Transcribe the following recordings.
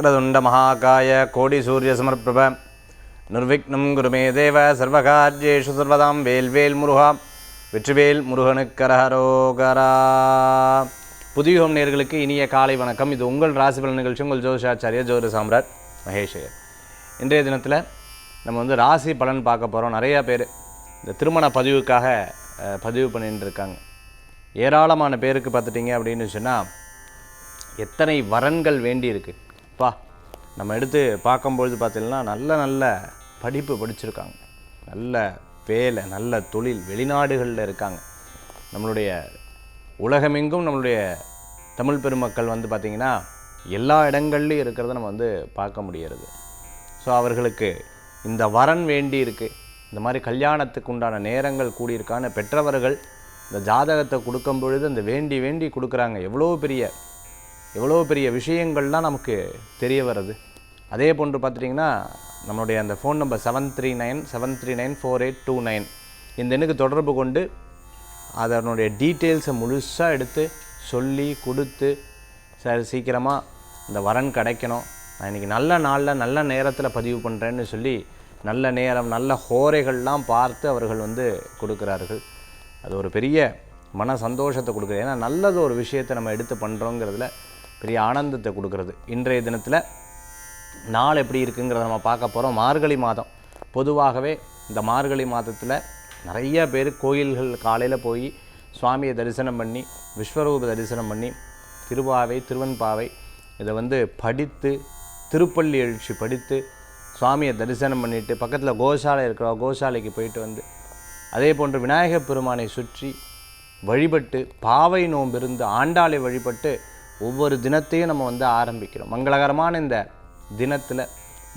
वक्रतुंड महाकाय कोटि सूर्य समप्रभ निर्विघ्नं कुरु मे देव सर्वकार्येषु सर्वदां वेल्वेल मुरुगा வெற்றிவேல் முருகனுக்கு அரஹரோகரா. புதிய நேயர்களுக்கு இனிய காலை வணக்கம். இது உங்கள் ராசி பலன் நிகழ்ச்சி. உங்கள் ஜோதிஷாச்சாரிய ஜோதிட சாம்ராட் மகேஷ். இன்றைய தினத்தில் நம்ம ராசி பலன் பார்க்க போகிறோம். நிறையா பேர் இந்த திருமண பதிவுக்காக பதிவு பண்ணிட்டு இருக்காங்க. ஏராளமான பேருக்கு பார்த்துட்டிங்க அப்படின்னு சொன்னால் எத்தனை வரன்கள் வேண்டி இருக்குது பா. நம்ம எடுத்து பார்க்கும்பொழுது பார்த்திங்கன்னா நல்ல படிப்பு படிச்சிருக்காங்க, நல்ல வேலை, நல்ல தொழில், வெளிநாடுகளில் இருக்காங்க. நம்மளுடைய உலகமெங்கும் நம்மளுடைய தமிழ் பெருமக்கள் பார்த்திங்கன்னா எல்லா இடங்கள்லையும் இருக்கிறத நம்ம பார்க்க முடிகிறது. ஸோ அவர்களுக்கு இந்த வரன் வேண்டி இருக்குது. இந்த மாதிரி கல்யாணத்துக்கு உண்டான நேரங்கள் கூடியிருக்கான பெற்றவர்கள் இந்த ஜாதகத்தை கொடுக்கும் பொழுது அந்த வேண்டி கொடுக்குறாங்க. எவ்வளோ பெரிய விஷயங்கள்லாம் நமக்கு தெரிய வருது. அதே போன்று பார்த்துட்டிங்கன்னா நம்மளுடைய அந்த ஃபோன் நம்பர் 7397394829 இந்த எண்ணுக்கு தொடர்பு கொண்டு அதனுடைய டீட்டெயில்ஸை முழுசாக எடுத்து சொல்லி கொடுத்து, சார் சீக்கிரமாக இந்த வரன் கிடைக்கணும், நான் இன்றைக்கி நல்ல நாளில் நல்ல நேரத்தில் பதிவு பண்ணுறேன்னு சொல்லி நல்ல நேரம் நல்ல ஹோரைகள்லாம் பார்த்து அவர்கள் கொடுக்குறார்கள். அது ஒரு பெரிய மன சந்தோஷத்தை கொடுக்குறது. ஏன்னா நல்லது ஒரு விஷயத்தை நம்ம எடுத்து பண்ணுறோங்கிறதுல பெரிய ஆனந்தத்தை கொடுக்குறது. இன்றைய தினத்தில் நாள் எப்படி இருக்குங்கிறத நம்ம பார்க்க போகிறோம். மார்கழி மாதம். பொதுவாகவே இந்த மார்கழி மாதத்தில் நிறைய பேர் கோயில்கள் காலையில் போய் சுவாமியை தரிசனம் பண்ணி விஸ்வரூப தரிசனம் பண்ணி திருவாவை திருவன்பாவை இதை படித்து திருப்பள்ளி எழுச்சி படித்து சுவாமியை தரிசனம் பண்ணிவிட்டு பக்கத்தில் கோசாலை இருக்கிற கோசாலைக்கு போயிட்டு அதே போன்று விநாயகப் பெருமானை சுற்றி வழிபட்டு பாவை நோம்பிருந்து ஆண்டாளை வழிபட்டு ஒவ்வொரு தினத்தையும் நம்ம ஆரம்பிக்கிறோம். மங்களகரமான இந்த தினத்தில்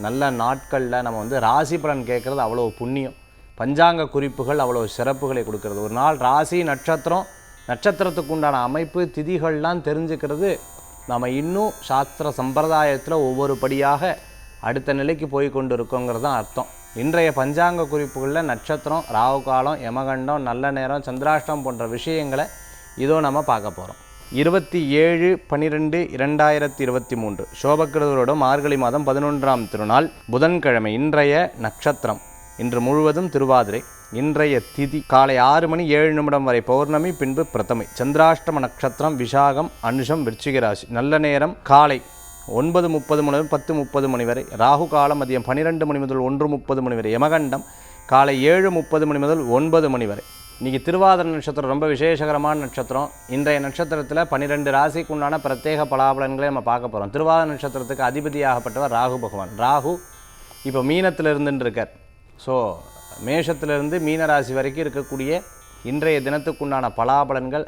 நல்ல நாட்களில் நம்ம ராசி பலன் கேட்குறது அவ்வளோ புண்ணியம். பஞ்சாங்க குறிப்புகள் அவ்வளோ சிறப்புகளை கொடுக்கறது. ஒரு நாள் ராசி நட்சத்திரத்துக்கு உண்டான அமைப்பு திதிகள்லாம் தெரிஞ்சுக்கிறது நம்ம இன்னும் சாஸ்திர சம்பிரதாயத்தில் ஒவ்வொரு படியாக அடுத்த நிலைக்கு போய் கொண்டு இருக்கோங்கிறது தான் அர்த்தம். இன்றைய பஞ்சாங்க குறிப்புகளில் நட்சத்திரம், ராகு காலம், யமகண்டம், நல்ல நேரம், சந்திராஷ்டம் போன்ற விஷயங்களை இதோ நம்ம பார்க்க போகிறோம். 27/12/2023 சோபக்கிருதரோட மார்கழி மாதம் 11ஆம் திருநாள் புதன்கிழமை. இன்றைய நட்சத்திரம் இன்று முழுவதும் திருவாதிரை. இன்றைய திதி காலை 6:07 வரை பௌர்ணமி, பின்பு பிரதமை. சந்திராஷ்டம நட்சத்திரம் விசாகம், அனுஷம், விருச்சிக ராசி. நல்ல நேரம் காலை 9:30 முதல் 10:30 வரை. ராகு காலம் மதியம் 12 முதல் 1:30 வரை. யமகண்டம் காலை 7:30 முதல் 9 வரை. இன்றைக்கி திருவாதிரை நட்சத்திரம் ரொம்ப விசேஷகரமான நட்சத்திரம். இன்றைய நட்சத்திரத்தில் 12 ராசிக்கு உண்டான பிரத்யேக பலாபலன்களை நம்ம பார்க்க போகிறோம். திருவாதிரை நட்சத்திரத்துக்கு அதிபதியாகப்பட்டவர் ராகு பகவான். ராகு இப்போ மீனத்தில் இருந்துருக்கார். ஸோ மேஷத்திலிருந்து மீன ராசி வரைக்கும் இருக்கக்கூடிய இன்றைய தினத்துக்குண்டான பலாபலன்கள்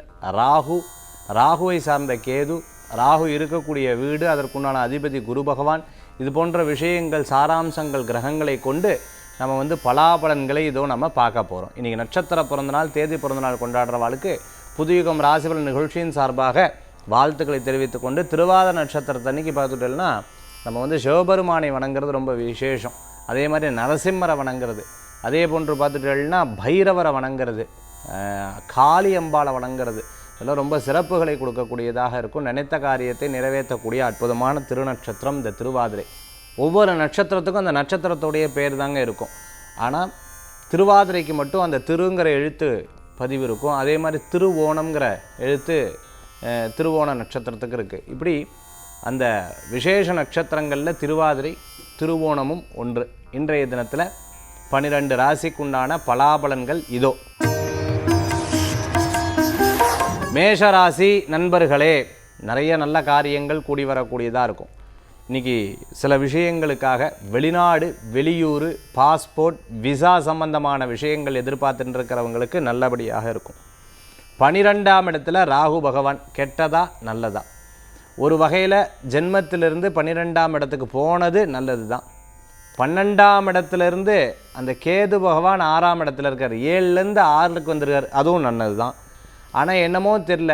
ராகுவை சார்ந்த கேது, ராகு இருக்கக்கூடிய வீடு, அதற்குண்டான அதிபதி குரு பகவான், இது போன்ற விஷயங்கள் சாராம்சங்கள் கிரகங்களை கொண்டு நம்ம பலாபலன்களை இதோ நம்ம பார்க்க போகிறோம். இன்றைக்கி நட்சத்திர பிறந்தநாள், தேதி பிறந்தநாள் கொண்டாடுறவாளுக்கு புதுயுகம் ராசிபலன் நிகழ்ச்சியின் சார்பாக வாழ்த்துக்களை தெரிவித்துக் கொண்டு, திருவாதிரை நட்சத்திரத்தன்னைக்கு பார்த்துட்டோம்னா நம்ம சிவபெருமானை வணங்குறது ரொம்ப விசேஷம். அதே மாதிரி நரசிம்மரை வணங்குறது, அதே போன்று பார்த்துட்டோம்னா பைரவரை வணங்குறது, காளி அம்பாளை வணங்குறது, இதெல்லாம் ரொம்ப சிறப்புகளை கொடுக்கக்கூடியதாக இருக்கும். நினைத்த காரியத்தை நிறைவேற்றக்கூடிய அற்புதமான திருநட்சத்திரம் இந்த திருவாதிரை. ஒவ்வொரு நட்சத்திரத்துக்கும் அந்த நட்சத்திரத்துடைய பேர் தாங்க இருக்கும். ஆனால் திருவாதிரைக்கு மட்டும் அந்த திருங்கிற எழுத்து பதிவு இருக்கும். அதே மாதிரி திருவோணம்ங்கிற எழுத்து திருவோண நட்சத்திரத்துக்கு இருக்குது. இப்படி அந்த விசேஷ நட்சத்திரங்களில் திருவாதிரை திருவோணமும் ஒன்று. இன்றைய தினத்தில் 12 ராசிக்குண்டான பலாபலன்கள் இதோ. மேஷராசி நண்பர்களே, நிறைய நல்ல காரியங்கள் கூடி வரக்கூடியதாக இருக்கும். இன்றைக்கி சில விஷயங்களுக்காக வெளிநாடு, வெளியூர், பாஸ்போர்ட், விசா சம்பந்தமான விஷயங்கள் எதிர்பார்த்துட்டு இருக்கிறவங்களுக்கு நல்லபடியாக இருக்கும். 12ஆம் இடத்துல ராகு பகவான். கெட்டதா நல்லதா? ஒரு வகையில் ஜென்மத்திலிருந்து 12ஆம் இடத்துக்கு போனது நல்லது தான். 12ஆம் இடத்துலேருந்து அந்த கேது பகவான் 6ஆம் இடத்துல இருக்கார். 7லேருந்து 6க்கு வந்துருக்கார், அதுவும் நல்லது தான். ஆனால் என்னமோ தெரில,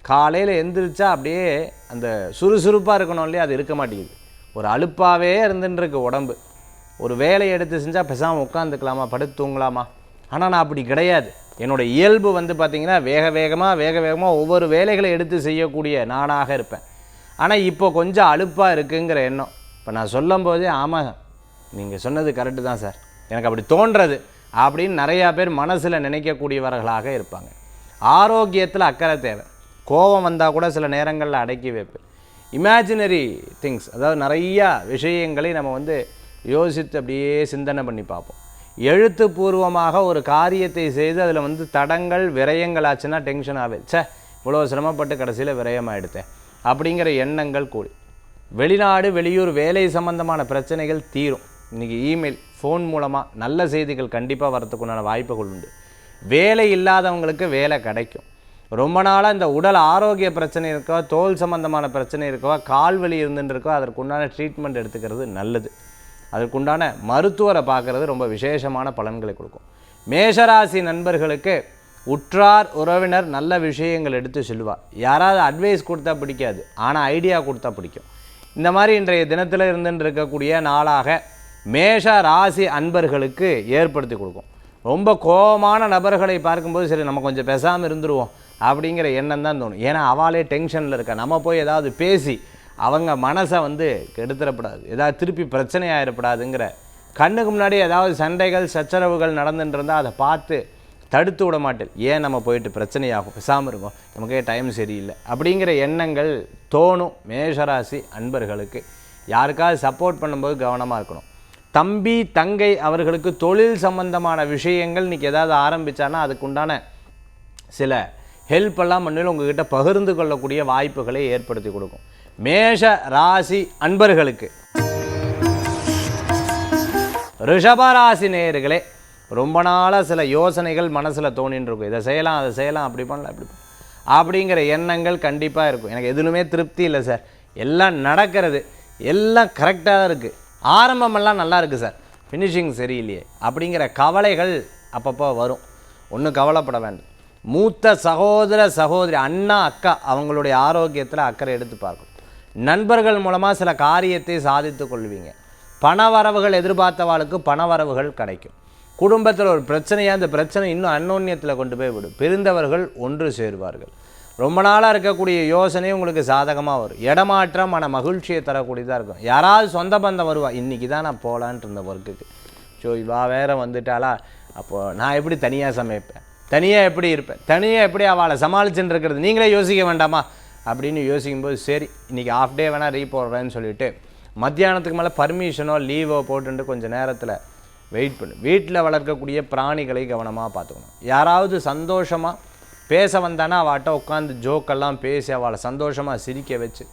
காலையில் எந்திரிச்சா அப்படியே அந்த சுறுசுறுப்பாக இருக்கணும் இல்லையா, அது இருக்க மாட்டேங்குது. ஒரு அலுப்பாகவே இருந்துருக்கு உடம்பு. ஒரு வேலையை எடுத்து செஞ்சால் பேசாமல் உட்காந்துக்கலாமா, படுத்து தூங்கலாமா? ஆனால் நான் அப்படி கிடையாது. என்னோடய இயல்பு பார்த்திங்கன்னா வேக வேகமாக ஒவ்வொரு வேலைகளை எடுத்து செய்யக்கூடிய நானாக இருப்பேன். ஆனால் இப்போ கொஞ்சம் அலுப்பாக இருக்குங்கிற எண்ணம். இப்போ நான் சொல்லும்போதே ஆமாம் நீங்கள் சொன்னது கரெக்டு தான் சார், எனக்கு அப்படி தோன்றது அப்படின்னு நிறையா பேர் மனசில் நினைக்கக்கூடியவர்களாக இருப்பாங்க. ஆரோக்கியத்தில் அக்கறை தேவை. கோபம் வந்தால் கூட சில நேரங்களில் அடக்கி வைப்பேன். இமேஜினரி திங்ஸ், அதாவது நிறையா விஷயங்களை நம்ம வந்து யோசித்து அப்படியே சிந்தனை பண்ணி பார்ப்போம். எழுத்துப்பூர்வமாக ஒரு காரியத்தை செய்து அதில் வந்து தடங்கள் விரயங்கள் ஆச்சுன்னா டென்ஷன் ஆகுது. இவ்வளோ சிரமப்பட்டு கடைசியில் விரயமாகிடுத்தேன் அப்படிங்கிற எண்ணங்கள் கூடி வெளிநாடு வெளியூர் வேலை சம்பந்தமான பிரச்சனைகள் தீரும். இன்றைக்கி இமெயில் ஃபோன் மூலமாக நல்ல செய்திகள் கண்டிப்பாக வரத்துக்குண்டான வாய்ப்புகள் உண்டு. வேலை இல்லாதவங்களுக்கு வேலை கிடைக்கும். ரொம்ப நாளாக இந்த உடல் ஆரோக்கிய பிரச்சனை இருக்கோ, தோல் சம்பந்தமான பிரச்சனை இருக்கோ, கால் வலி இருந்துட்டு இருக்கோ, அதற்குண்டான ட்ரீட்மெண்ட் எடுத்துக்கிறது நல்லது. அதற்குண்டான மருத்துவரை பார்க்குறது ரொம்ப விசேஷமான பலன்களை கொடுக்கும். மேஷராசி நண்பர்களுக்கு உற்றார் உறவினர் நல்ல விஷயங்கள் எடுத்து சொல்லுவார். யாராவது அட்வைஸ் கொடுத்தா பிடிக்காது, ஆனால் ஐடியா கொடுத்தா பிடிக்கும். இந்த மாதிரி இன்றைய தினத்தில் இருந்துட்டு இருக்கக்கூடிய நாளாக மேஷ ராசி அன்பர்களுக்கு ஏற்படுத்தி கொடுக்கும். ரொம்ப கோபமான நபர்களை பார்க்கும்போது சரி நம்ம கொஞ்சம் பேசாமல் இருந்துருவோம் அப்படிங்கிற எண்ணம் தான் தோணும். ஏன்னா அவளே டென்ஷனில் இருக்கா, நம்ம போய் ஏதாவது பேசி அவங்க மனசை வந்து கெடுத்துடப்படாது, ஏதாவது திருப்பி பிரச்சனை ஆகிடப்படாதுங்கிற கண்ணுக்கு முன்னாடி ஏதாவது சண்டைகள் சச்சரவுகள் நடந்துட்டு இருந்தால் அதை பார்த்து தடுத்து விட மாட்டேன். ஏன் நம்ம போயிட்டு பிரச்சனையாகும், பேசாமல் இருக்கும், நமக்கே டைம் சரியில்லை அப்படிங்கிற எண்ணங்கள் தோணும். மேஷராசி அன்பர்களுக்கு யாருக்காவது சப்போர்ட் பண்ணும்போது கவனமாக இருக்கணும். தம்பி தங்கை அவர்களுக்கு தொழில் சம்பந்தமான விஷயங்கள் இன்றைக்கி ஏதாவது ஆரம்பித்தான்னா அதுக்குண்டான சில ஹெல்ப்பெல்லாம் பண்ணி உங்கள்கிட்ட பகிர்ந்து கொள்ளக்கூடிய வாய்ப்புகளை ஏற்படுத்தி கொடுக்கும். மேஷ ராசி அன்பர்களுக்கு ரிஷபராசி நேயர்களே, ரொம்ப நாளாக சில யோசனைகள் மனசில் தோணின்னு இருக்கும். இதை செய்யலாம் அதை செய்யலாம், அப்படி பண்ணலாம் இப்படி அப்படிங்கிற எண்ணங்கள் கண்டிப்பாக இருக்கும். எனக்கு எதுவுமே திருப்தி இல்லை சார், எல்லாம் நடக்கிறது எல்லாம் கரெக்டாக தான் இருக்குது, ஆரம்பமெல்லாம் நல்லா இருக்குது சார், ஃபினிஷிங் சரியில்லையே அப்படிங்கிற கவலைகள் அப்பப்போ வரும். ஒன்றும் கவலைப்பட வேண்டாம். மூத்த சகோதர சகோதரி அண்ணா அக்கா அவங்களுடைய ஆரோக்கியத்தில் அக்கறை எடுத்து பார்க்கணும். நண்பர்கள் மூலமாக சில காரியத்தை சாதித்து கொள்வீங்க. பணவரவுகள் எதிர்பார்த்தவாளுக்கு பணவரவுகள் கிடைக்கும். குடும்பத்தில் ஒரு பிரச்சனையாக அந்த பிரச்சனை இன்னும் அந்யோன்யத்தில் கொண்டு போய் விடும். பிரிந்தவர்கள் ஒன்று சேருவார்கள். ரொம்ப நாளாக இருக்கக்கூடிய யோசனை உங்களுக்கு சாதகமாக வரும். இடமாற்றம் மன மகிழ்ச்சியை தரக்கூடியதாக இருக்கும். யாராவது சொந்த பந்தம் வருவா, இன்றைக்கி தான் நான் போகலான்ட்டு இருந்த ஒர்க்குக்கு, ஸோ இவா வேறு வந்துட்டாளா, அப்போது நான் எப்படி தனியாக சமைப்பேன், தனியாக எப்படி இருப்பேன், தனியாக எப்படி அவளை சமாளிச்சுட்டு இருக்கிறது, நீங்களே யோசிக்க வேண்டாமா அப்படின்னு யோசிக்கும்போது சரி இன்றைக்கி ஆஃப் டே வேணால் போடுறேன்னு சொல்லிவிட்டு மத்தியானத்துக்கு மேலே பர்மிஷனோ லீவோ போட்டுட்டு கொஞ்சம் நேரத்தில் வெயிட் பண்ணு. வீட்டில் வளர்க்கக்கூடிய பிராணிகளை கவனமாக பார்த்துக்கணும். யாராவது சந்தோஷமாக பேச வந்தானா அவட்ட உட்காந்து ஜோக்கெல்லாம் பேசி அவளை சந்தோஷமாக சிரிக்க வச்சு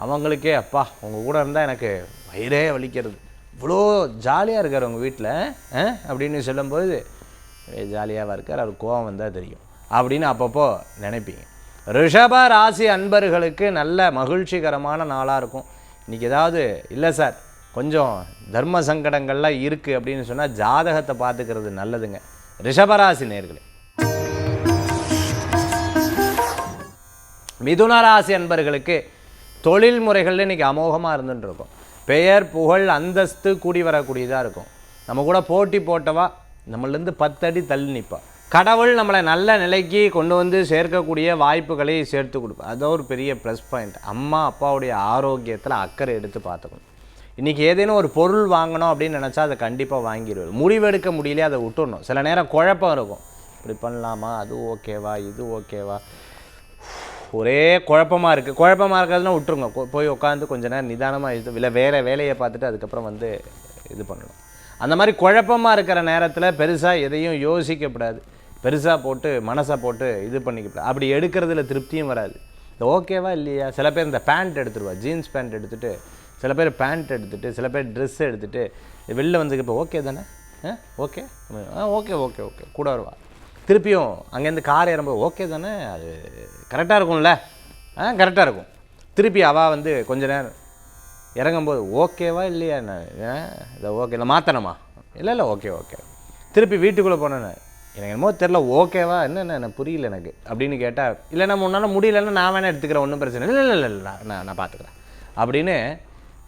அவங்களுக்கே அப்பா உங்கள் கூட இருந்தால் எனக்கு வயிறே வலிக்கிறது, இவ்வளோ ஜாலியாக இருக்கார் உங்கள் வீட்டில் அப்படின்னு சொல்லும்போது ஜாலியாக இருக்கார், அவர் கோவம் வந்தால் தெரியும் அப்படின்னு அப்பப்போ நினைப்பீங்க. ரிஷப ராசி அன்பர்களுக்கு நல்ல மகிழ்ச்சிகரமான நாளாக இருக்கும். இன்றைக்கி ஏதாவது இல்லை சார் கொஞ்சம் தர்ம சங்கடங்கள்லாம் இருக்குது அப்படின்னு சொன்னால் ஜாதகத்தை பார்த்துக்கிறது நல்லதுங்க. ரிஷபராசி நேயர்களே, மிதுன ராசி அன்பர்களுக்கு தொழில் முறைகளில் இன்றைக்கி அமோகமாக இருந்துட்டு இருக்கும். பெயர் புகழ் அந்தஸ்து கூடி வரக்கூடியதாக இருக்கும். நம்ம கூட போட்டி போட்டவா நம்மளேருந்து 10 அடி தள்ளி நிற்பா. கடவுள் நம்மளை நல்ல நிலைக்கு கொண்டு வந்து சேர்க்கக்கூடிய வாய்ப்புகளை சேர்த்து கொடுப்போம். அது ஒரு பெரிய ப்ளஸ் பாயிண்ட். அம்மா அப்பாவுடைய ஆரோக்கியத்தில் அக்கறை எடுத்து பார்த்துக்கணும். இன்றைக்கி ஏதேனும் ஒரு பொருள் வாங்கணும் அப்படின்னு நினச்சா அதை கண்டிப்பாக வாங்கிடுவது. முடிவெடுக்க முடியலையே அதை விட்டுடணும். சில நேரம் குழப்பம் இருக்கும், இப்படி பண்ணலாமா, அது ஓகேவா இது ஓகேவா, ஒரே குழப்பமாக இருக்குது. குழப்பமாக இருக்கிறதுனா விட்டுருங்க, போய் உட்காந்து கொஞ்சம் நேரம் நிதானமாக இது இல்லை வேறு வேலையை பார்த்துட்டு அதுக்கப்புறம் வந்து இது பண்ணணும். அந்த மாதிரி குழப்பமாக இருக்கிற நேரத்தில் பெருசாக எதையும் யோசிக்கப்படாது, பெருசாக போட்டு மனசை போட்டு இது பண்ணிக்கப்படாது. அப்படி எடுக்கிறதுல திருப்தியும் வராது. இந்த ஓகேவா இல்லையா, சில பேர் இந்த பேண்ட் எடுத்துருவா, ஜீன்ஸ் பேண்ட் எடுத்துகிட்டு, சில பேர் பேண்ட் எடுத்துகிட்டு, சில பேர் ட்ரெஸ் எடுத்துகிட்டு வெளில வந்துக்கு இப்போ ஓகே தானே ஓகே ஓகே ஓகே ஓகே கூட வருவா. திருப்பியும் அங்கேருந்து கார் ஏறும்போது ஓகே தானே, அது கரெக்டாக இருக்கும்ல, கரெக்டாக இருக்கும். திருப்பி அவள் வந்து கொஞ்ச நேரம் இறங்கும்போது ஓகேவா இல்லையா, இதை ஓகே இல்லை மாற்றணுமா, இல்லை ஓகே ஓகே. திருப்பி வீட்டுக்குள்ளே போனேன்னு எனக்கு என்னமோ தெரில ஓகேவா என்ன புரியல எனக்கு அப்படின்னு கேட்டால், இல்லைன்னா முன்னால் முடியலன்னா நான் வேணால் எடுத்துக்கிறேன், ஒன்றும் பிரச்சனை இல்லை, இல்லை இல்லை நான் பார்த்துக்கிறேன் அப்படின்னு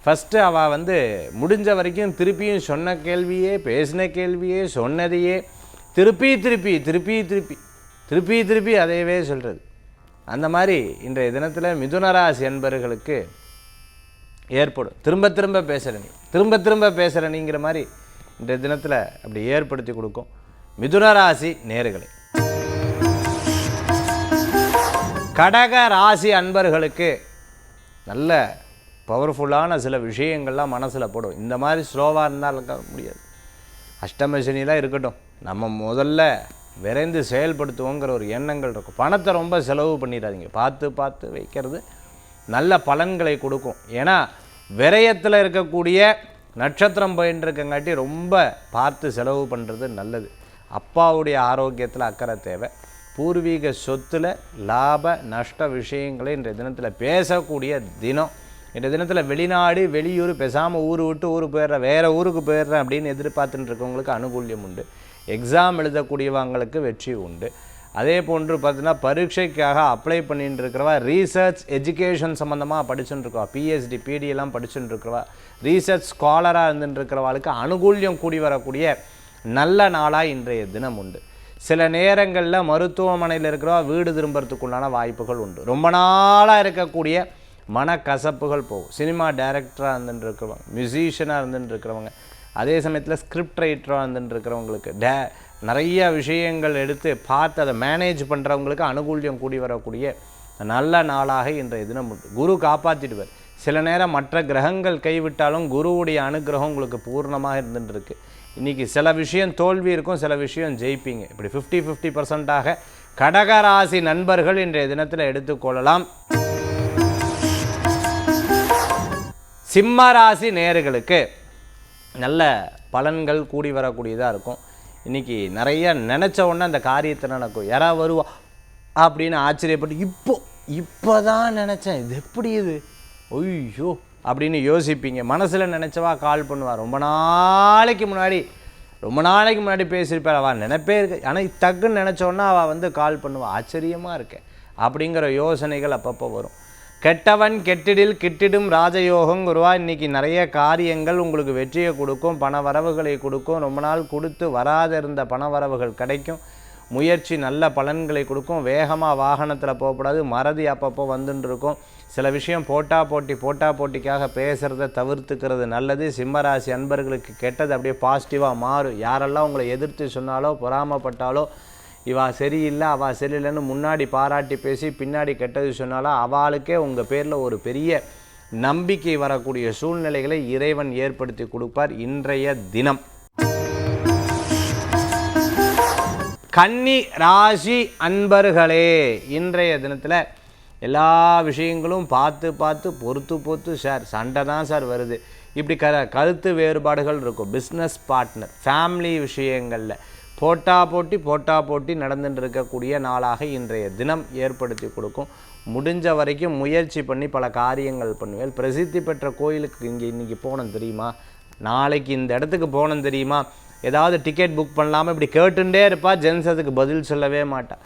ஃபஸ்ட்டு அவள் வந்து முடிஞ்ச வரைக்கும் திருப்பியும் சொன்ன கேள்வியே பேசின கேள்வியே சொன்னதையே திருப்பி திருப்பி திருப்பி திருப்பி திருப்பி திருப்பி அதையவே சொல்கிறது. அந்த மாதிரி இன்றைய தினத்தில் மிதுனராசி என்பவர்களுக்கு ஏற்படும். திரும்ப திரும்ப பேசுகிற நீங்கிற மாதிரி இன்றைய தினத்தில் அப்படி ஏற்படுத்தி கொடுக்கும். மிதுன ராசி நேயர்களே, கடக ராசி அன்பர்களுக்கு நல்ல பவர்ஃபுல்லான சில விஷயங்கள்லாம் மனசில் போடும். இந்த மாதிரி ஸ்லோவாக இருந்தால் இருக்க முடியாது. அஷ்டம சனிலாம் இருக்கட்டும், நம்ம முதல்ல விரைந்து செயல்படுத்துவோங்கிற ஒரு எண்ணங்கள் இருக்கும். பணத்தை ரொம்ப செலவு பண்ணிடாதீங்க. பார்த்து வைக்கிறது நல்ல பலன்களை கொடுக்கும். ஏன்னா விரயத்தில் இருக்கக்கூடிய நட்சத்திரம் பயின்றிருக்கங்காட்டி ரொம்ப பார்த்து செலவு பண்ணுறது நல்லது. அப்பாவுடைய ஆரோக்கியத்தில் அக்கறை தேவை. பூர்வீக சொத்தில் லாப நஷ்ட விஷயங்களை இன்றைய தினத்தில் பேசக்கூடிய தினம். இன்றைய தினத்தில் வெளிநாடு வெளியூர் பேசாமல் ஊர் விட்டு ஊர் போயிடுறேன், வேறு ஊருக்கு போயிடுறேன் அப்படின்னு எதிர்பார்த்துட்டு இருக்கவங்களுக்கு அனுகூல்யம் உண்டு. எக்ஸாம் எழுதக்கூடியவங்களுக்கு வெற்றி உண்டு. அதே போன்று பார்த்தீங்கன்னா பரீட்சைக்காக அப்ளை பண்ணிட்டு இருக்கிறவா, ரீசர்ச் எஜுகேஷன் சம்மந்தமாக படிச்சுட்டு இருக்கவா, பிஹெச்டி பிடிஎல்லாம் படிச்சுட்டு இருக்கிறவா, ரீசர்ச் ஸ்காலராக இருந்துட்டு இருக்கிறவாளுக்கு அனுகூல்யம் கூடி வரக்கூடிய நல்ல நாளாக இன்றைய தினம் உண்டு. சில நேரங்களில் மருத்துவமனையில் இருக்கிறவா வீடு திரும்புறதுக்குள்ளான வாய்ப்புகள் உண்டு. ரொம்ப நாளாக இருக்கக்கூடிய மனக்கசப்புகள் போகும். சினிமா டைரக்டராக இருந்துட்டு இருக்கிறவங்க, மியூசிஷியனாக இருந்துட்டு இருக்கிறவங்க, அதே சமயத்தில் ஸ்கிரிப்ட் ரைட்டராக இருந்துட்டு இருக்கிறவங்களுக்கு நிறைய விஷயங்கள் எடுத்து பார்த்து அதை மேனேஜ் பண்ணுறவங்களுக்கு அனுகூல்யம் கூடி வரக்கூடிய நல்ல நாளாக இன்றைய தினம் உண்டு. குரு காப்பாற்றிடுவார். சில நேரம் மற்ற கிரகங்கள் கைவிட்டாலும் குருவுடைய அனுகிரகம் உங்களுக்கு பூர்ணமாக இருந்துட்டு இருக்கு. இன்றைக்கி சில விஷயம் தோல்வி இருக்கும், சில விஷயம் ஜெயிப்பீங்க. இப்படி 50-50% கடகராசி நண்பர்கள் இன்றைய தினத்தில் எடுத்துக்கொள்ளலாம். சிம்ம ராசி நேயர்களுக்கு நல்ல பலன்கள் கூடி வரக்கூடியதாக இருக்கும். இன்றைக்கி நிறைய நினச்ச உடனே அந்த காரியத்தை நடக்கும். யாராவது வருவா அப்படின்னு ஆச்சரியப்பட்டு இப்போ தான் நினச்சேன், இது எப்படி இது ஐயோ அப்படின்னு யோசிப்பீங்க. மனசில் நினச்சவா கால் பண்ணுவா. ரொம்ப நாளைக்கு முன்னாடி பேசியிருப்பாள், அவள் நினைப்பே இருக்கு, ஆனால் டக்குன்னு நினச்சோன்னா அவள் கால் பண்ணுவாள். ஆச்சரியமாக இருக்கேன் அப்படிங்கிற யோசனைகள் அப்பப்போ வரும். கெட்டவன் கெட்டிடில் கிட்டிடும் ராஜயோகம் குருவா. இன்றைக்கி நிறைய காரியங்கள் உங்களுக்கு வெற்றியை கொடுக்கும், பண வரவுகளை கொடுக்கும். ரொம்ப நாள் கொடுத்து வராத இருந்த பண வரவுகள் கிடைக்கும். முயற்சி நல்ல பலன்களை கொடுக்கும். வேகமாக வாகனத்தில் போகக்கூடாது, மறதி அப்பப்போ வந்துட்டு இருக்கும். சில விஷயம் போட்டிக்காக பேசுகிறத தவிர்த்துக்கிறது நல்லது. சிம்மராசி அன்பர்களுக்கு கெட்டது அப்படியே பாசிட்டிவாக மாறும். யாரெல்லாம் உங்களை எதிர்த்து சொன்னாலோ பொறாமப்பட்டாலோ இவா சரியில்லை அவா சரியில்லைன்னு முன்னாடி பாராட்டி பேசி பின்னாடி கெட்டது சொன்னாலும் அவளுக்கே உங்கள் பேரில் ஒரு பெரிய நம்பிக்கை வரக்கூடிய சூழ்நிலைகளை இறைவன் ஏற்படுத்தி கொடுப்பார். இன்றைய தினம் கன்னி ராசி அன்பர்களே, இன்றைய தினத்தில் எல்லா விஷயங்களும் பார்த்து பொறுத்து சார் சண்டை தான் சார் வருது, இப்படி கருத்து வேறுபாடுகள் இருக்கும். பிஸ்னஸ் பார்ட்னர், ஃபேமிலி விஷயங்களில் போட்டா போட்டி நடந்துட்டு இருக்கக்கூடிய நாளாக இன்றைய தினம் ஏற்படுத்தி கொடுக்கும். முடிஞ்ச வரைக்கும் முயற்சி பண்ணி பல காரியங்கள் பண்ணுவேன். பிரசித்தி பெற்ற கோயிலுக்கு இன்றைக்கி போனோம் தெரியுமா, நாளைக்கு இந்த இடத்துக்கு போனோம் தெரியுமா, ஏதாவது டிக்கெட் புக் பண்ணலாமல் இப்படி கேட்டுட்டே இருப்பா. ஜென்ஸ் அதுக்கு பதில் சொல்லவே மாட்டா.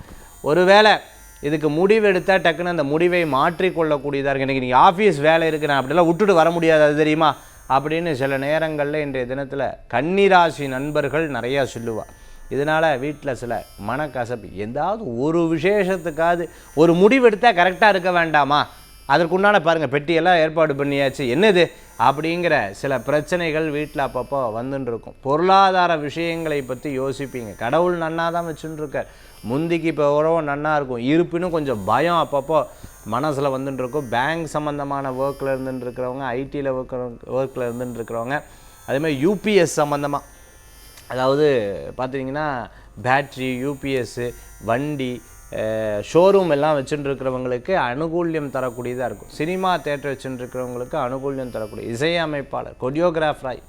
ஒருவேளை இதுக்கு முடிவு எடுத்தால் டக்குன்னு அந்த முடிவை மாற்றிக்கொள்ளக்கூடியதாக இருக்குது. இன்றைக்கி நீங்கள் ஆஃபீஸ் வேலை இருக்குது, நான் அப்படிலாம் விட்டுட்டு வர முடியாது அது தெரியுமா அப்படின்னு சில நேரங்களில் இன்றைய தினத்தில் கன்னிராசி நண்பர்கள் நிறையா சொல்லுவாள். இதனால் வீட்டில் சில மனக்கசப்பு, ஏதாவது ஒரு விசேஷத்துக்காவது ஒரு முடிவெடுத்தால் கரெக்டாக இருக்க வேண்டாமா, அதற்குண்டான பாருங்கள் பெட்டியெல்லாம் ஏற்பாடு பண்ணியாச்சு என்னது அப்படிங்கிற சில பிரச்சனைகள் வீட்டில் அப்பப்போ வந்துன்னு இருக்கும். பொருளாதார விஷயங்களை பற்றி யோசிப்பீங்க. கடவுள் நன்னா தான் வச்சுன்னு இருக்கார், முந்திக்கு இப்போ எவ்வளோ நன்னா இருக்கும். இருப்பினும் கொஞ்சம் பயம் அப்பப்போ மனசில் வந்துட்டு இருக்கும். பேங்க் சம்மந்தமான ஒர்க்கில் இருந்துட்டு இருக்கிறவங்க, ஐடியில் ஒர்க்கில் இருந்துட்டு இருக்கிறவங்க, அதேமாதிரி யூபிஎஸ் சம்மந்தமாக, அதாவது பார்த்திங்கன்னா பேட்ரி, யூபிஎஸ்ஸு, வண்டி, ஷோரூம் எல்லாம் வச்சுட்டு இருக்கிறவங்களுக்கு அனுகூல்யம் தரக்கூடியதாக இருக்கும். சினிமா தேட்டர் வச்சுட்டு இருக்கிறவங்களுக்கு அனுகூல்யம் தரக்கூடிய இசையமைப்பாளர், கொரியோகிராஃபராக,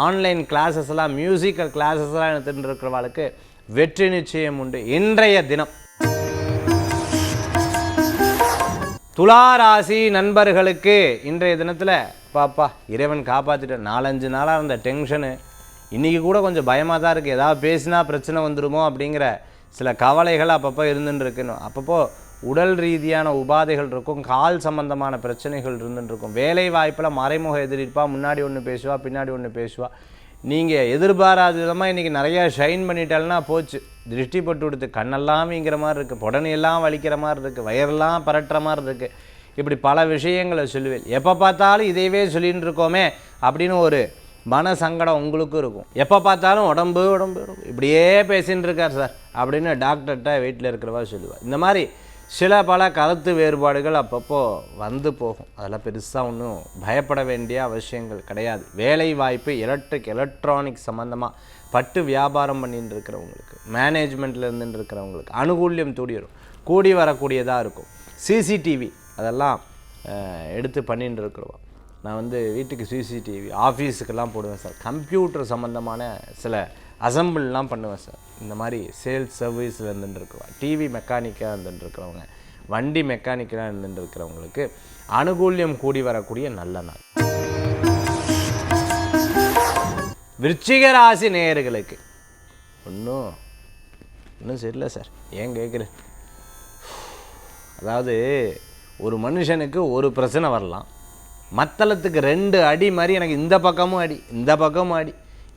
ஆன்லைன் கிளாஸஸ்லாம், மியூசிக்கல் கிளாஸஸ்லாம் எடுத்துகிட்டு இருக்கிறவங்களுக்கு வெற்றி நிச்சயம் உண்டு. இன்றைய தினம் துளாராசி நண்பர்களுக்கு இன்றைய தினத்தில் பாப்பா இறைவன் காப்பாற்றிட்ட 4-5 நாளாக இருந்த டென்ஷனு இன்றைக்கி கூட கொஞ்சம் பயமாக தான் இருக்குது. ஏதாவது பேசினா பிரச்சனை வந்துடுமோ அப்படிங்கிற சில கவலைகள் அப்பப்போ இருந்துட்டு இருக்குன்னு. அப்பப்போ உடல் ரீதியான உபாதைகள் இருக்கும், கால் சம்பந்தமான பிரச்சனைகள் இருந்துட்டு இருக்கும். வேலை வாய்ப்பில் மறைமுக எதிர்ப்பா, முன்னாடி ஒன்று பேசுவா பின்னாடி ஒன்று பேசுவா. நீங்கள் எதிர்பாராத விதமாக இன்றைக்கி நிறையா ஷைன் பண்ணிட்டால்னா போச்சு, திருஷ்டி பட்டு கொடுத்து கண்ணெல்லாம் வீங்கிற மாதிரி இருக்குது, உடனெல்லாம் வலிக்கிற மாதிரி இருக்குது, வயரெல்லாம் பரட்டுற மாதிரி இருக்குது. இப்படி பல விஷயங்களை சொல்லுவேன். எப்போ பார்த்தாலும் இதையவே சொல்லின்னு இருக்கோமே அப்படின்னு ஒரு மன சங்கடம் உங்களுக்கும் இருக்கும். எப்போ பார்த்தாலும் உடம்பு உடம்பு இப்படியே பேசின்னு இருக்கார் சார் அப்படின்னு டாக்டர்கிட்ட வீட்டில் இருக்கிறவா சொல்லுவாள். இந்த மாதிரி சில பல கருத்து வேறுபாடுகள் அப்பப்போ வந்து போகும். அதெல்லாம் பெருசாக ஒன்றும் பயப்பட வேண்டிய அவசியங்கள் கிடையாது. வேலை வாய்ப்பு எலக்ட்ரானிக் சம்மந்தமாக பட்டு வியாபாரம் பண்ணிட்டு இருக்கிறவங்களுக்கு, மேனேஜ்மெண்ட்டில் இருந்துட்டு இருக்கிறவங்களுக்கு அனுகூல்யம் கூடி வரக்கூடியதாக இருக்கும். சிசிடிவி அதெல்லாம் எடுத்து பண்ணிட்டு இருக்கிறோம். நான் வந்து வீட்டுக்கு சிசிடிவி ஆஃபீஸுக்கெல்லாம் போடுவேன் சார். கம்ப்யூட்டர் சம்மந்தமான சில அசம்பிள்லாம் பண்ணுவேன் சார். இந்த மாதிரி சேல்ஸ் சர்வீஸில் இருந்துட்டுருக்குறோம். டிவி மெக்கானிக்காக இருந்துட்டுருக்கிறவங்க, வண்டி மெக்கானிக்கலாக இருந்துட்டுருக்கிறவங்களுக்கு அனுகூல்யம் கூடி வரக்கூடிய நல்ல நாள். விருச்சிக ராசி நேயர்களுக்கு ஒன்றும் சரியில்லை சார். ஏன் கேட்குறேன்? அதாவது ஒரு மனுஷனுக்கு ஒரு பிரச்சனை வரலாம், மத்தளத்துக்கு 2 அடி மாதிரி எனக்கு இந்த பக்கமும் அடி இந்த பக்கமும் அடி,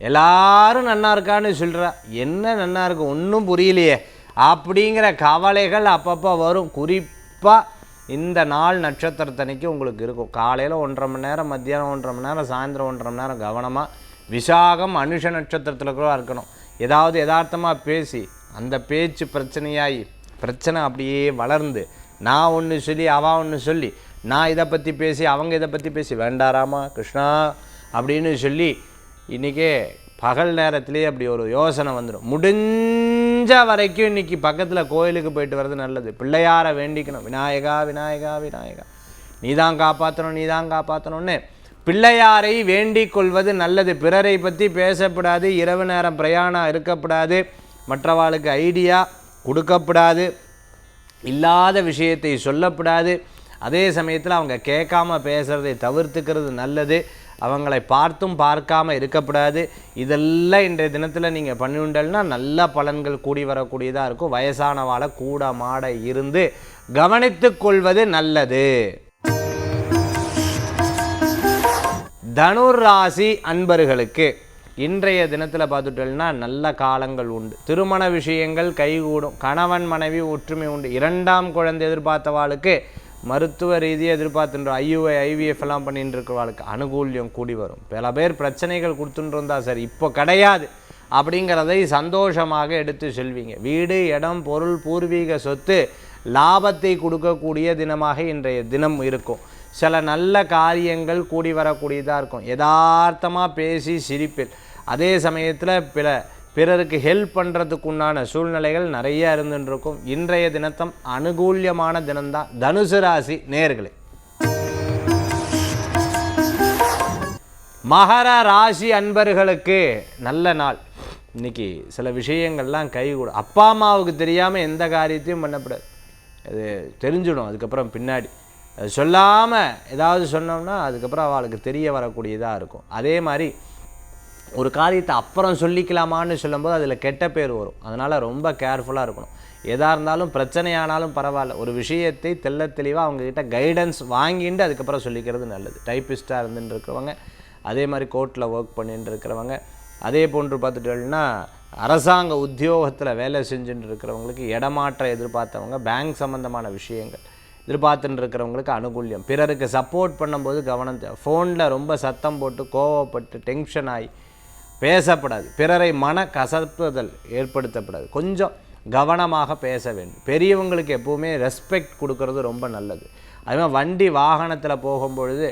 எல்லாரும் நன்னா இருக்கான்னு சொல்கிறா, என்ன நன்னா இருக்கு ஒன்றும் புரியலையே அப்படிங்கிற கவலைகள் அப்பப்போ வரும். குறிப்பாக இந்த நாள் நட்சத்திரத்தன்னைக்கு உங்களுக்கு இருக்கும். காலையில் 1.5 மணி நேரம், மத்தியானம் 1.5 மணி நேரம், சாயந்தரம் 1.5 மணி நேரம் கவனமாக விசாகம் அனுஷ நட்சத்திரத்தில் கூட இருக்கணும். ஏதாவது யதார்த்தமாக பேசி அந்த பேச்சு பிரச்சனை அப்படியே வளர்ந்து நான் ஒன்று சொல்லி அவன் ஒன்று சொல்லி நான் இதை பற்றி பேசி அவங்க இதை பற்றி பேசி வேண்டாராமா கிருஷ்ணா அப்படின்னு சொல்லி இன்றைக்கே பகல் நேரத்துலேயே அப்படி ஒரு யோசனை வந்துடும். முடிஞ்ச வரைக்கும் இன்றைக்கி பக்கத்தில் கோயிலுக்கு போயிட்டு வர்றது நல்லது. பிள்ளையாரை வேண்டிக்கணும். விநாயகா விநாயகா விநாயகா நீதான் காப்பாற்றணும்னு பிள்ளையாரை வேண்டிக் கொள்வது நல்லது. பிறரை பற்றி பேசப்படாது, இரவு நேரம் பிரயாணம் இருக்கப்படாது, மற்றவாளுக்கு ஐடியா கொடுக்கப்படாது, இல்லாத விஷயத்தை சொல்லப்படாது. அதே சமயத்தில் அவங்க கேட்காம பேசுகிறதை தவிர்த்துக்கிறது நல்லது. அவங்களை பார்த்தும் பார்க்காம இருக்கப்படாது. இதெல்லாம் இன்றைய தினத்தில் நீங்கள் பண்ணிவிட்டல்னா நல்ல பலன்கள் கூடி வரக்கூடியதாக இருக்கும். வயசானவாளை கூட மாட இருந்து கவனித்து கொள்வது நல்லது. தனுர் ராசி அன்பர்களுக்கு இன்றைய தினத்தில் பார்த்துட்டோம்னா நல்ல காலங்கள் உண்டு. திருமண விஷயங்கள் கைகூடும். கணவன் மனைவி ஒற்றுமை உண்டு. 2ஆம் குழந்தை எதிர்பார்த்தவாளுக்கு, மருத்துவ ரீதியாக எதிர்பார்த்துன்ற IUI IVF எல்லாம் பண்ணிட்டு இருக்கிறவாளுக்கு அனுகூல்யம் கூடி வரும். பல பேர் பிரச்சனைகள் கொடுத்துட்டு இருந்தா சார் இப்போ கிடையாது அப்படிங்கிறதை சந்தோஷமாக எடுத்து செல்வீங்க. வீடு, இடம், பொருள், பூர்வீக சொத்து லாபத்தை கொடுக்கக்கூடிய தினமாக இன்றைய தினம் இருக்கும். சில நல்ல காரியங்கள் கூடி வரக்கூடியதாக இருக்கும். யதார்த்தமாக பேசி சிரிப்பில், அதே சமயத்தில் பிறருக்கு ஹெல்ப் பண்ணுறதுக்கு உண்டான சூழ்நிலைகள் நிறைய இருந்துருக்கும். இன்றைய தினத்தம் அனுகூல்யமான தினம்தான் தனுசு ராசி நேயர்களே. மகர ராசி அன்பர்களுக்கு நல்ல நாள். இன்றைக்கி சில விஷயங்கள்லாம் கைகூடும். அப்பா அம்மாவுக்கு தெரியாமல் எந்த காரியத்தையும் பண்ணக்கூடாது. அது தெரிஞ்சிடும். அதுக்கப்புறம் பின்னாடி சொல்லாமல் ஏதாவது சொன்னோம்னா அதுக்கப்புறம் அவளுக்கு தெரிய வரக்கூடியதாக இருக்கும். அதே மாதிரி ஒரு காரியத்தை அப்புறம் சொல்லிக்கலாமான்னு சொல்லும்போது அதில் கெட்ட பேர் வரும். அதனால் ரொம்ப கேர்ஃபுல்லாக இருக்கணும். எதாக இருந்தாலும் பிரச்சனையானாலும் பரவாயில்ல, ஒரு விஷயத்தை தெளிவாக அவங்கக்கிட்ட கைடன்ஸ் வாங்கிட்டு அதுக்கப்புறம் சொல்லிக்கிறது நல்லது. டைப்பிஸ்ட்டாக இருந்துட்டு இருக்கிறவங்க, அதே மாதிரி கோர்ட்டில் ஒர்க் பண்ணிட்டு இருக்கிறவங்க, அதே போன்று பார்த்துட்டோம்னா அரசாங்க உத்தியோகத்தில் வேலை செஞ்சுட்டு இருக்கிறவங்களுக்கு, இடமாற்ற எதிர்பார்த்தவங்க, பேங்க் சம்மந்தமான விஷயங்கள் எதிர்பார்த்துட்டு இருக்கிறவங்களுக்கு அனுகூல்யம். பிறருக்கு சப்போர்ட் பண்ணும்போது கவனம் தேவை. ஃபோனில் ரொம்ப சத்தம் போட்டு கோவப்பட்டு டென்ஷன் ஆகி பேசப்படாது. பிறரை மன கசப்புதல் ஏற்படுத்தப்படாது. கொஞ்சம் கவனமாக பேச வேண்டும். பெரியவங்களுக்கு எப்போவுமே ரெஸ்பெக்ட் கொடுக்கறது ரொம்ப நல்லது. அதுமாதிரி வண்டி வாகனத்தில் போகும்பொழுது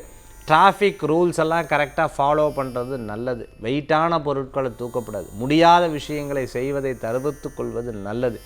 டிராஃபிக் ரூல்ஸ் எல்லாம் கரெக்டாக ஃபாலோ பண்ணுறது நல்லது. வெயிட்டான பொருட்களை தூக்கப்படாது. முடியாத விஷயங்களை செய்வதை தவிர்த்து கொள்வது நல்லது.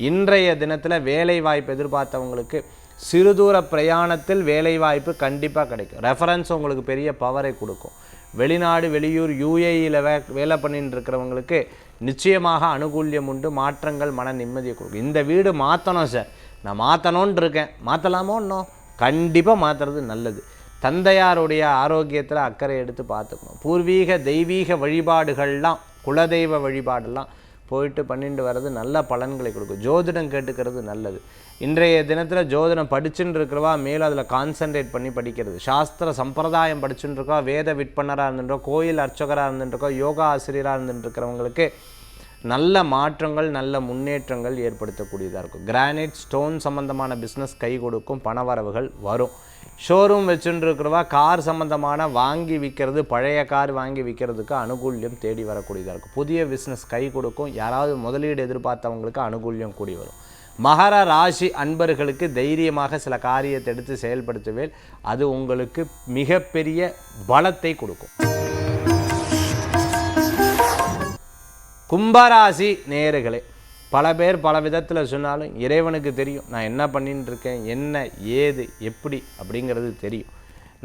இன்றைய தினத்தில் வேலை வாய்ப்பு எதிர்பார்த்தவங்களுக்கு சிறுதூர பிரயாணத்தில் வேலை வாய்ப்பு கண்டிப்பாக கிடைக்கும். ரெஃபரன்ஸ் உங்களுக்கு பெரிய பவரை கொடுக்கும். வெளிநாடு, வெளியூர், UAEயில் வேலை பண்ணிட்டு இருக்கிறவங்களுக்கு நிச்சயமாக அனுகூல்யம் உண்டு. மாற்றங்கள் மன நிம்மதியை கொடுக்கும். இந்த வீடு மாற்றணும் சார், நான் மாற்றணும்னு இருக்கேன், மாற்றலாமோ இன்னும் கண்டிப்பாக மாற்றுறது நல்லது. தந்தையாருடைய ஆரோக்கியத்தில் அக்கறை எடுத்து பார்த்துக்கணும். பூர்வீக தெய்வீக வழிபாடுகள்லாம், குலதெய்வ வழிபாடெல்லாம் போயிட்டு பண்ணிட்டு வர்றது நல்ல பலன்களை கொடுக்கும். ஜோதிடம் கேட்டுக்கிறது நல்லது. இன்றைய தினத்தில் ஜோதிடம் படிச்சுட்டு இருக்கிறவா மேலும் அதில் கான்சன்ட்ரேட் பண்ணி படிக்கிறது. சாஸ்திர சம்பிரதாயம் படிச்சுட்டு இருக்கா, வேத விற்பனராக இருந்துருக்கோம், கோயில் அர்ச்சகராக இருந்துருக்கோம், யோகா ஆசிரியராக இருந்துட்டு இருக்கிறவங்களுக்கு நல்ல மாற்றங்கள், நல்ல முன்னேற்றங்கள் ஏற்படுத்தக்கூடியதாக இருக்கும். கிரானைட், ஸ்டோன் சம்பந்தமான பிஸ்னஸ் கை கொடுக்கும். பணவரவுகள் வரும். ஷோரூம் வச்சுட்டு இருக்கிறவா கார் சம்மந்தமான வாங்கி விற்கிறது, பழைய கார் வாங்கி விற்கிறதுக்கு அனுகூல்யம் தேடி வரக்கூடியதாக இருக்கும். புதிய பிஸ்னஸ் கை கொடுக்கும். யாராவது முதலீடு எதிர்பார்த்தவங்களுக்கு அனுகூல்யம் கூடி வரும். மகர ராசி அன்பர்களுக்கு தைரியமாக சில காரியத்தை எடுத்து செயல்படுத்துவேன். அது உங்களுக்கு மிகப்பெரிய பலத்தை கொடுக்கும். கும்பராசி நேயர்களே, பல பேர் பல விதத்தில் சொன்னாலும் இறைவனுக்கு தெரியும் நான் என்ன பண்ணின்னு இருக்கேன், என்ன ஏது எப்படி அப்படிங்கிறது தெரியும்.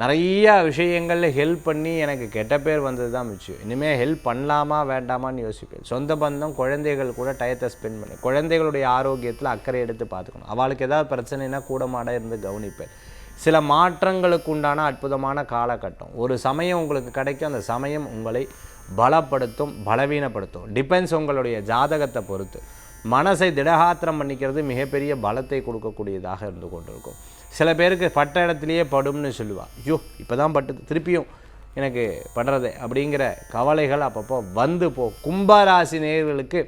நிறையா விஷயங்களில் ஹெல்ப் பண்ணி எனக்கு கெட்ட பேர் வந்தது தான் மிச்சம். இனிமேல் ஹெல்ப் பண்ணலாமா வேண்டாமான்னு யோசிப்பேன். சொந்த பந்தம் குழந்தைகள் கூட டயத்தை ஸ்பெண்ட் பண்ணி குழந்தைகளுடைய ஆரோக்கியத்தில் அக்கறை எடுத்து பார்த்துக்கணும். அவளுக்கு ஏதாவது பிரச்சனைனா கூட மாட இருந்து கவனிப்பேன். சில மாற்றங்களுக்கு உண்டான அற்புதமான காலகட்டம். ஒரு சமயம் உங்களுக்கு கிடைக்கும். அந்த சமயம் உங்களை பலப்படுத்தும், பலவீனப்படுத்தும். டிபெண்ட்ஸ் உங்களுடைய ஜாதகத்தை பொறுத்து. மனசை திடகாத்திரம் பண்ணிக்கிறது மிகப்பெரிய பலத்தை கொடுக்கக்கூடியதாக இருந்து கொண்டிருக்கும். சில பேருக்கு பட்ட இடத்துலையே படும்னு சொல்லுவாள். ஐயோ இப்போ தான் பட்டுது, திருப்பியும் எனக்கு படுறது அப்படிங்கிற கவலைகள் அப்பப்போ வந்து கும்பராசி நேயர்களுக்கு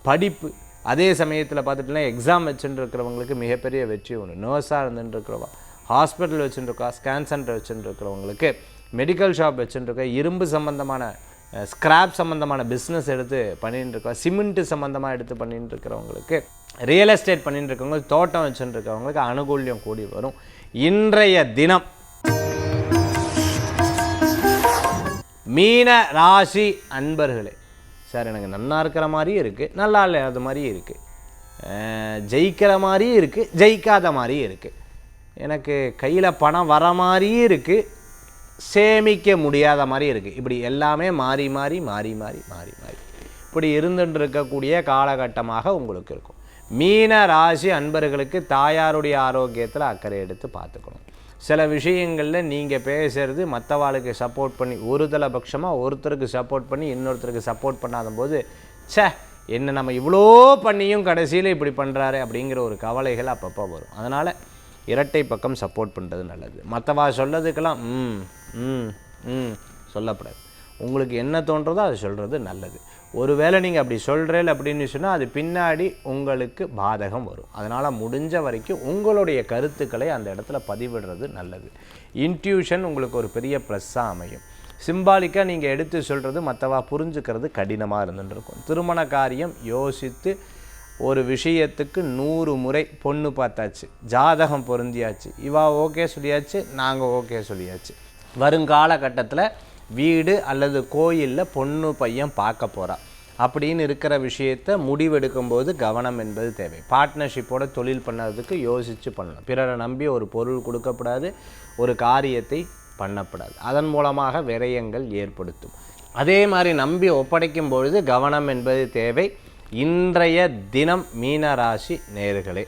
படிப்பு, அதே சமயத்தில் பார்த்துட்டுனா எக்ஸாம் வச்சுட்டு இருக்கிறவங்களுக்கு மிகப்பெரிய வெற்றி ஒன்று. நர்ஸாக இருந்துட்டு இருக்கிறவா, ஹாஸ்பிட்டல் வச்சுட்டுருக்கா, ஸ்கேன் சென்டர் வச்சுட்டு இருக்கிறவங்களுக்கு, மெடிக்கல் ஷாப் வச்சுட்டுருக்க, இரும்பு சம்மந்தமான ஸ்கிராப் சம்மந்தமான பிஸ்னஸ் எடுத்து பண்ணிட்டு இருக்கோம், சிமெண்ட்டு சம்மந்தமாக எடுத்து பண்ணிட்டு இருக்கிறவங்களுக்கு, ரியல் எஸ்டேட் பண்ணிட்டு இருக்கவங்க, தோட்டம் வச்சுட்டு இருக்கிறவங்களுக்கு அனுகூல்யம் கூடி வரும். இன்றைய தினம் மீன ராசி அன்பர்களே, சார் எனக்கு நல்லா இருக்கிற மாதிரியும் இருக்குது, நல்லா இல்லாத மாதிரியும் இருக்குது, ஜெயிக்கிற மாதிரியும் இருக்குது, ஜெயிக்காத மாதிரியும் இருக்குது, எனக்கு கையில் பணம் வர மாதிரியும் இருக்குது, சேமிக்க முடியாத மாதிரி இருக்குது. இப்படி எல்லாமே மாறி மாறி மாறி மாறி மாறி மாறி இப்படி இருந்துட்டு இருக்கக்கூடிய காலகட்டமாக உங்களுக்கு இருக்கும். மீன ராசி அன்பர்களுக்கு தாயாருடைய ஆரோக்கியத்தில் அக்கறை எடுத்து பார்த்துக்கணும். சில விஷயங்களில் நீங்கள் பேசுகிறது மற்றவாளுக்கு சப்போர்ட் பண்ணி, ஒரு தலைபட்சமாக ஒருத்தருக்கு சப்போர்ட் பண்ணி இன்னொருத்தருக்கு சப்போர்ட் பண்ணாத போது என்ன நம்ம இவ்வளோ பண்ணியும் கடைசியில் இப்படி பண்ணுறாரு அப்படிங்கிற ஒரு கவலைகள் அப்பப்போ வரும். அதனால் இரட்டை பக்கம் சப்போர்ட் பண்ணுறது நல்லது. மற்றவா சொல்லதுக்கெல்லாம் சொல்லப்படாது. உங்களுக்கு என்ன தோன்றதோ அதை சொல்கிறது நல்லது. ஒருவேளை நீங்கள் அப்படி சொல்கிறேன் அப்படின்னு சொன்னால் அது பின்னாடி உங்களுக்கு பாதகம் வரும். அதனால் முடிஞ்ச வரைக்கும் உங்களுடைய கருத்துக்களை அந்த இடத்துல பதிவிடுறது நல்லது. இன்ட்யூஷன் உங்களுக்கு ஒரு பெரிய ப்ளஸ்ஸாக அமையும். சிம்பாலிக்காக நீங்கள் எடுத்து சொல்கிறது மற்றவா புரிஞ்சுக்கிறது கடினமாக இருந்துருக்கும். திருமண காரியம் யோசித்து ஒரு விஷயத்துக்கு 100 முறை பொண்ணு பார்த்தாச்சு, ஜாதகம் பொருந்தியாச்சு, இவா ஓகே சொல்லியாச்சு, நாங்கள் ஓகே சொல்லியாச்சு. வருங்காலகட்டத்தில் வீடு அல்லது கோயிலில் பொண்ணு பையன் பார்க்க போகிறா அப்படின்னு இருக்கிற விஷயத்தை முடிவெடுக்கும்போது கவனம் என்பது தேவை. பார்ட்னர்ஷிப்போட தொழில் பண்ணுறதுக்கு யோசித்து பண்ணணும். பிறரை நம்பி ஒரு பொருள் கொடுக்கப்படாது, ஒரு காரியத்தை பண்ணப்படாது. அதன் மூலமாக விரயங்கள் ஏற்படுத்தும். அதே மாதிரி நம்பி ஒப்படைக்கும் பொழுது கவனம் என்பது தேவை. இன்றைய தினம் மீனராசி நேயர்களே,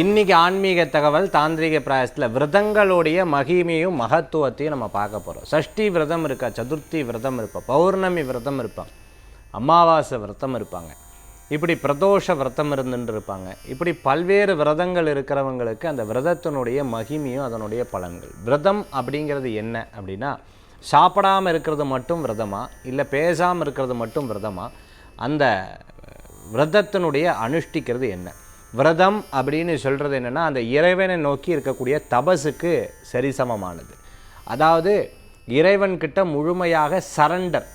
இன்றைக்கி ஆன்மீக தகவல் தாந்திரிக பிராயசத்தில் விரதங்களுடைய மகிமையும் மகத்துவத்தையும் நம்ம பார்க்க போகிறோம். சஷ்டி விரதம் இருக்கா, சதுர்த்தி விரதம் இருப்பா, பௌர்ணமி விரதம் இருப்பாங்க, அமாவாசை விரதம் இருப்பாங்க, இப்படி பிரதோஷ விரதம் இருந்துட்டு இருப்பாங்க. இப்படி பல்வேறு விரதங்கள் இருக்கிறவங்களுக்கு அந்த விரதத்தினுடைய மகிமையும் அதனுடைய பலன்கள். விரதம் அப்படிங்கிறது என்ன அப்படின்னா, சாப்பிடாமல் இருக்கிறது மட்டும் விரதமா, இல்லை பேசாமல் இருக்கிறது மட்டும் விரதமா, அந்த விரதத்தினுடைய அனுஷ்டிக்கிறது என்ன? விரதம் அப்படின்னு சொல்கிறது என்னென்னா, அந்த இறைவனை நோக்கி இருக்கக்கூடிய தபஸுக்கு சரிசமமானது. அதாவது இறைவன்கிட்ட முழுமையாக சரண்டர்,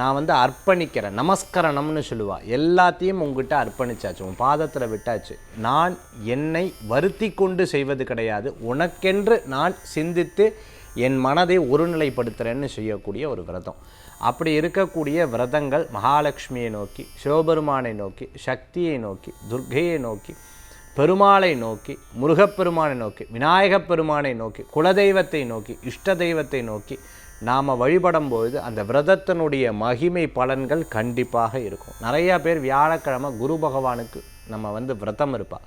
நான் அர்ப்பணிக்கிறேன், நமஸ்கரணம்னு சொல்லுவாள். எல்லாத்தையும் உங்ககிட்ட அர்ப்பணிச்சாச்சு, உன் பாதத்தில் விட்டாச்சு. நான் என்னை வருத்தி கொண்டு செய்வது கிடையாது, உனக்கென்று நான் சிந்தித்து என் மனதை ஒருநிலைப்படுத்துகிறேன்னு செய்யக்கூடிய ஒரு விரதம். அப்படி இருக்கக்கூடிய விரதங்கள் மகாலட்சுமியை நோக்கி, சிவபெருமானை நோக்கி, சக்தியை நோக்கி, துர்க்கையை நோக்கி, பெருமாளை நோக்கி, முருகப்பெருமானை நோக்கி, விநாயகப் பெருமானை நோக்கி, குலதெய்வத்தை நோக்கி, இஷ்ட தெய்வத்தை நோக்கி நாம் வழிபடும்போது அந்த விரதத்தினுடைய மகிமை பலன்கள் கண்டிப்பாக இருக்கும். நிறையா பேர் வியாழக்கிழமை குரு பகவானுக்கு நம்ம விரதம் இருப்பாள்.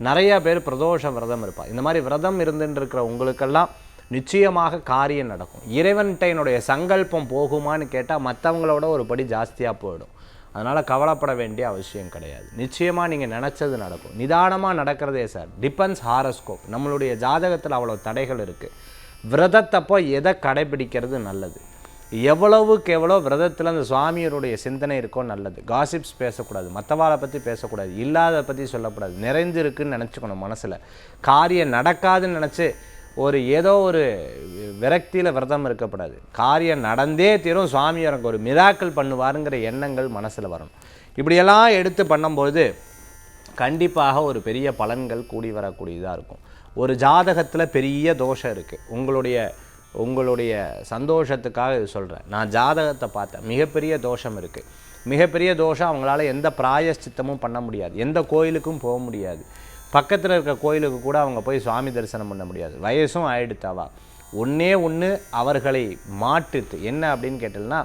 நிறையா பேர் பிரதோஷ விரதம் இருப்பாள். இந்த மாதிரி விரதம் இருந்துட்டு இருக்கிற உங்களுக்கெல்லாம் நிச்சயமாக காரியம் நடக்கும். இறைவன்கிட்ட என்னுடைய சங்கல்பம் போகுமான்னு கேட்டால் மற்றவங்களோட ஒரு படி ஜாஸ்தியாக போயிடும். அதனால் கவலைப்பட வேண்டிய அவசியம் கிடையாது. நிச்சயமாக நீங்கள் நினச்சது நடக்கும். நிதானமாக நடக்கிறதே சார். Depends horoscope. நம்மளுடைய ஜாதகத்தில் அவ்வளோ தடைகள் இருக்குது. விரதத்தப்போ எதை கடைபிடிக்கிறது நல்லது? எவ்வளவுக்கு எவ்வளோ விரதத்தில் அந்த சுவாமியருடைய சிந்தனை இருக்கோ நல்லது. காசிப்ஸ் பேசக்கூடாது, மற்றவாளை பற்றி பேசக்கூடாது, இல்லாத பற்றி சொல்லக்கூடாது, நிறைஞ்சிருக்குன்னு நினச்சிக்கணும். மனசில் காரியம் நடக்காதுன்னு நினச்சி ஏதோ ஒரு விரக்தியில் விரதம் இருக்கப்படாது. காரியம் நடந்தே தீரும், சுவாமி எனக்கு ஒரு மிராக்கிள் பண்ணுவாருங்கிற எண்ணங்கள் மனசில் வரணும். இப்படியெல்லாம் எடுத்து பண்ணும்போது கண்டிப்பாக ஒரு பெரிய பலன்கள் கூடி வரக்கூடியதாக இருக்கும். ஒரு ஜாதகத்தில் பெரிய தோஷம் இருக்குது, உங்களுடைய சந்தோஷத்துக்காக இது சொல்கிறேன். நான் ஜாதகத்தை பார்த்தேன், மிகப்பெரிய தோஷம் இருக்குது. மிகப்பெரிய தோஷம், அவங்களால எந்த பிராயஷ்சித்தமும் பண்ண முடியாது, எந்த கோயிலுக்கும் போக முடியாது, பக்கத்தில் இருக்க கோயிலுக்கு கூட அவங்க போய் சுவாமி தரிசனம் பண்ண முடியாது. வயசும் ஆயிடுத்தாவா. ஒன்று அவர்களை மாற்றுத்து என்ன அப்படின்னு கேட்டோம்னா,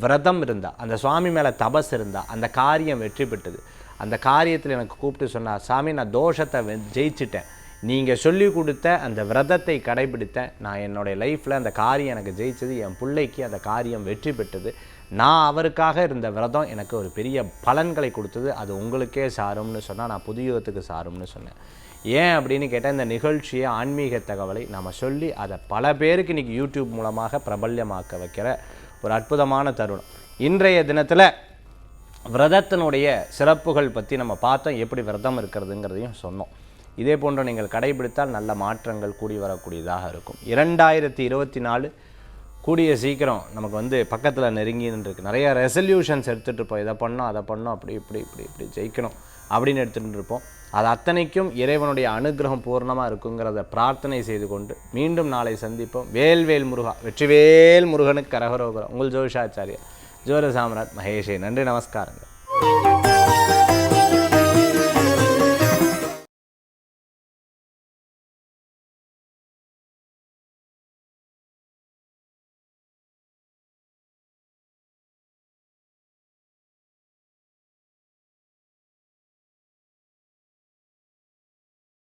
விரதம் இருந்தால், அந்த சுவாமி மேலே தபஸ் இருந்தால் அந்த காரியம் வெற்றி பெற்றது. அந்த காரியத்தில் எனக்கு கூப்பிட்டு சொன்னார், சாமி நான் தோஷத்தை ஜெயிச்சிட்டேன், நீங்கள் சொல்லி கொடுத்த அந்த விரதத்தை கடைபிடித்தேன், நான் என்னுடைய லைஃப்பில் அந்த காரியம் எனக்கு ஜெயிச்சது, என் பிள்ளைக்கு அந்த காரியம் வெற்றி பெற்றது, நான் அவருக்காக இருந்த விரதம் எனக்கு ஒரு பெரிய பலன்களை கொடுத்தது, அது உங்களுக்கே சாரும்னு சொன்னால் நான் புதியுகத்துக்கு சாரும்னு சொன்னேன். ஏன் அப்படின்னு கேட்டால், இந்த நிகழ்ச்சியை ஆன்மீக தகவலை நம்ம சொல்லி அதை பல பேருக்கு இன்றைக்கி யூடியூப் மூலமாக பிரபல்யமாக்க வைக்கிற ஒரு அற்புதமான தருணம். இன்றைய தினத்தில் விரதத்தினுடைய சிறப்புகள் பற்றி நம்ம பார்த்தோம், எப்படி விரதம் இருக்கிறதுங்கிறதையும் சொன்னோம். இதே போன்று நீங்கள் கடைபிடித்தால் நல்ல மாற்றங்கள் கூடி வரக்கூடியதாக இருக்கும். 2024 கூடிய சீக்கிரம் நமக்கு பக்கத்தில் நெருங்கின்னு இருக்குது. நிறைய ரெசல்யூஷன்ஸ் எடுத்துகிட்டு இருப்போம், இதை பண்ணோம் அதை பண்ணோம், அப்படி இப்படி இப்படி இப்படி ஜெயிக்கணும் அப்படின்னு எடுத்துகிட்டு இருப்போம். அது அத்தனைக்கும் இறைவனுடைய அனுகிரகம் பூர்ணமாக இருக்குங்கிறத பிரார்த்தனை செய்து கொண்டு மீண்டும் நாளை சந்திப்போம். வேல்வேல் முருகா, வெற்றிவேல் முருகனுக்கு கரகரோகரம். உங்கள் ஜோதிஷாச்சாரியா ஜோதிட சாம்ராட் மகேஷே. நன்றி, நமஸ்காரங்கள்.